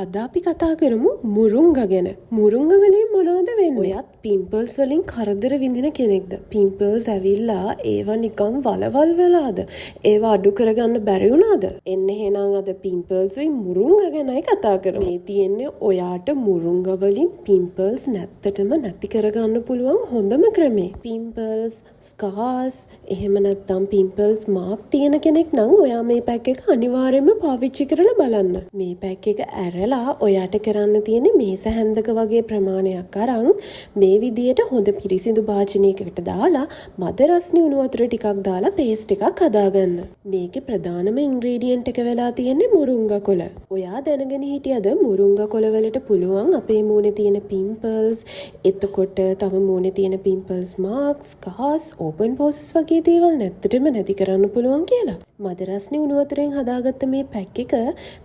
අද අපි කතා කරමු මුරුංගා ගැන. මුරුංගා වලින් මොනවද වෙන්නේ? ඔයත් පිම්පල්ස් වලින් කරදර විඳින කෙනෙක්ද? පිම්පල්ස් ඇවිල්ලා ඒවා නිකන් වලවල් වෙලාද? ඒවා අඩු කරගන්න බැරි වුණාද? එන්න එහෙනම් අද පිම්පල්ස් වලින් මුරුංගා ගැනයි කතා කරමු. මේ තියෙන්නේ ඔයාට මුරුංගා වලින් පිම්පල්ස් නැත්තටම නැති කරගන්න පුළුවන් හොඳම ක්‍රමය. පිම්පල්ස්, ස්කාර්ස්, එහෙම නැත්නම් පිම්පල්ස් මාක් තියෙන කෙනෙක් නම් ඔයා මේ පැක් එක අනිවාර්යයෙන්ම පාවිච්චි කරලා බලන්න. මේ පැක් එක ඔයාට කරන්න තියෙන්නේ මේස හැන්දක වගේ ප්‍රමාණයක් අරන් මේ විදියට හොඳ පිරිසිදු භාජනයකට දාලා මද රස්නි උණු වතුර ටිකක් දාලා පේස්ට් එකක් හදාගන්න. මේකේ ප්‍රධානම ඉන්ග්‍රීඩියන්ට් එක වෙලා තියෙන්නේ මුරුංගා කොළ. ඔයා දැනගෙන හිටියද මුරුංගා කොළ වලට පුළුවන් අපේ මූණේ තියෙන පිම්පල්ස්, එතකොට තව මූණේ තියෙන පිම්පල්ස් මාක්ස්, ස්කාර්ස්, ඕපන් පෝසස් වගේ දේවල් නැත්තටම නැති කරන්න පුළුවන් කියලා. මද රස්නි උණු වතුරෙන් හදාගත්ත මේ පැක් එක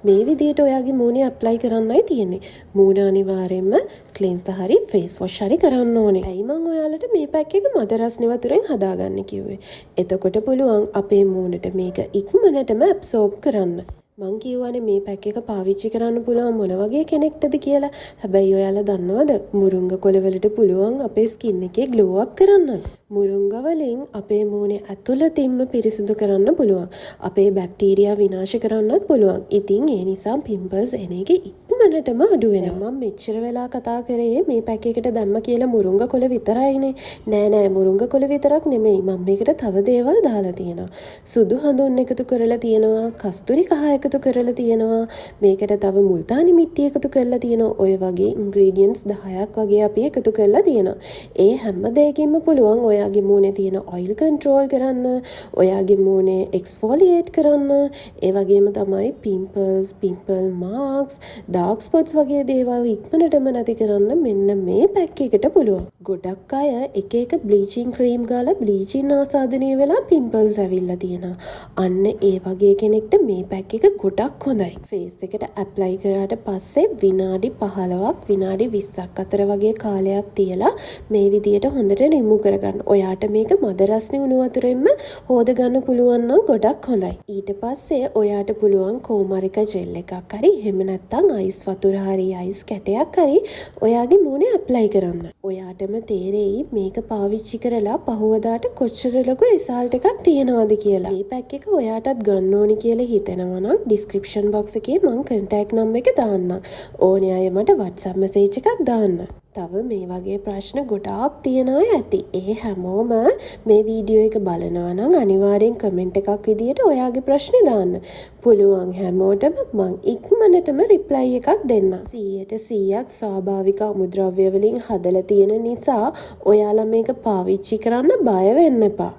මේ විදියට ඔයාගේ මූණේ ඇප්ලයි කරන්නයි තියෙන්නේ. මූණ අනිවාර්යයෙන්ම ක්ලෙන්ස් හරි ෆේස් වොෂ් හරි කරන්න ඕනේ. ඇයි මං ඔයාලට මේ පැක් එක මද රස්නි වතුරෙන් හදාගන්න කිව්වේ? එතකොට පුළුවන් අපේ මූණට මේක ඉක්මනටම ඇබ්සෝබ් කරන්න. මං කියවනේ මේ පැක් එක පාවිච්චි කරන්න පුළුවන් මොන වගේ කෙනෙක්ටද කියලා. හැබැයි ඔයාලා දන්නවද මුරුංගා කොළ වලට පුළුවන් අපේ ස්කින් එකේ ග්ලෝ අප් කරන්න. මුරුංගා වලින් අපේ මූණේ ඇතුළතින්ම පිරිසිදු කරන්න පුළුවන්. අපේ බැක්ටීරියා විනාශ කරන්නත් පුළුවන්. ඉතින් ඒ නිසා පිම්පල්ස් එන එක ඉක්මනටම අඩු වෙනවා. මම මෙච්චර වෙලා කතා කරේ මේ පැක් එකට දැම්ම කියලා මුරුංගා කොළ විතරයිනේ. නෑ මුරුංගා කොළ විතරක් නෙමෙයි. මම මේකට තව දේවල් දාලා තියෙනවා. සුදු හඳුන් එකතු කරලා තියෙනවා. කස්තුරි කහ එකතු කරලා තියෙනවා. මේකට තව මුල්තානි මිට්ටි එකතු කරලා තියෙනවා. ඔය වගේ ඉන්ග්‍රීඩියන්ට්ස් 10ක් වගේ අපි එකතු කරලා තියෙනවා. ඒ හැම දෙයකින්ම පුළුවන් ඔයාගේ මූණේ තියෙන ඔයිල් කන්ට්‍රෝල් කරන්න, ඔයාගේ මූණේ එක්ස්ෆෝලියේට් කරන්න, ඒ වගේම තමයි pimples, pimple Marx, dark spots වගේ දේවල් ඉක්මනටම නැති කරන්න මෙන්න මේ පැක් එකට පුළුවන්. ගොඩක් අය එක එක බ්ලීචින් ක්‍රීම් ගාලා බ්ලීචින් ආසාදනය වෙලා පිම්පල්ස් ඇවිල්ලා තියෙනවා. අන්න ඒ වගේ කෙනෙක්ට මේ පැක් එක ගොඩක් හොඳයි. ෆේස් එකට ඇප්ලයි කරාට පස්සේ විනාඩි 15ක් විනාඩි 20ක් අතර වගේ කාලයක් තියලා මේ විදියට හොඳට රිමූව් කරගන්න. ඔයාට මේක මද රස්නි උණු වතුරෙන්ම හොද ගන්න පුළුවන් නම් ගොඩක් හොඳයි. ඊට පස්සේ ඔයාට පුළුවන් කෝමරික ජෙල් එකක් හරි එහෙම නැත්නම් අයිස් වතුර හරි අයිස් කැටයක් හරි ඔයාගේ මූණේ ඇප්ලයි කරන්න. ඔයාටම තේරෙයි මේක පාවිච්චි කරලා පහුවදාට කොච්චර ලොකු රිසල්ට් එකක් තියෙනවද කියලා. මේ පැක් එක ඔයාටත් ගන්න ඕනි කියලා හිතෙනවා නම් ඩිස්ක්‍රිප්ෂන් බොක්ස් එකේ මම කන්ටැක්ට් නම්බර් එක දාන්නම්. ඕනේ අය මට WhatsApp මැසේජ් එකක් දාන්න. තව මේ වගේ ප්‍රශ්න ගොඩාක් තියෙනවා ඇති. ඒ හැමෝම මේ වීඩියෝ එක බලනවා නම් අනිවාර්යෙන් කමෙන්ට් එකක් විදියට ඔයාගේ ප්‍රශ්නේ දාන්න. පුළුවන් හැමෝටම මං ඉක්මනටම රිප්ලයි එකක් දෙන්නම්. 100% ස්වාභාවික අමුද්‍රව්‍ය වලින් හදලා තියෙන නිසා ඔයාලා මේක පාවිච්චි කරන්න බය වෙන්න එපා.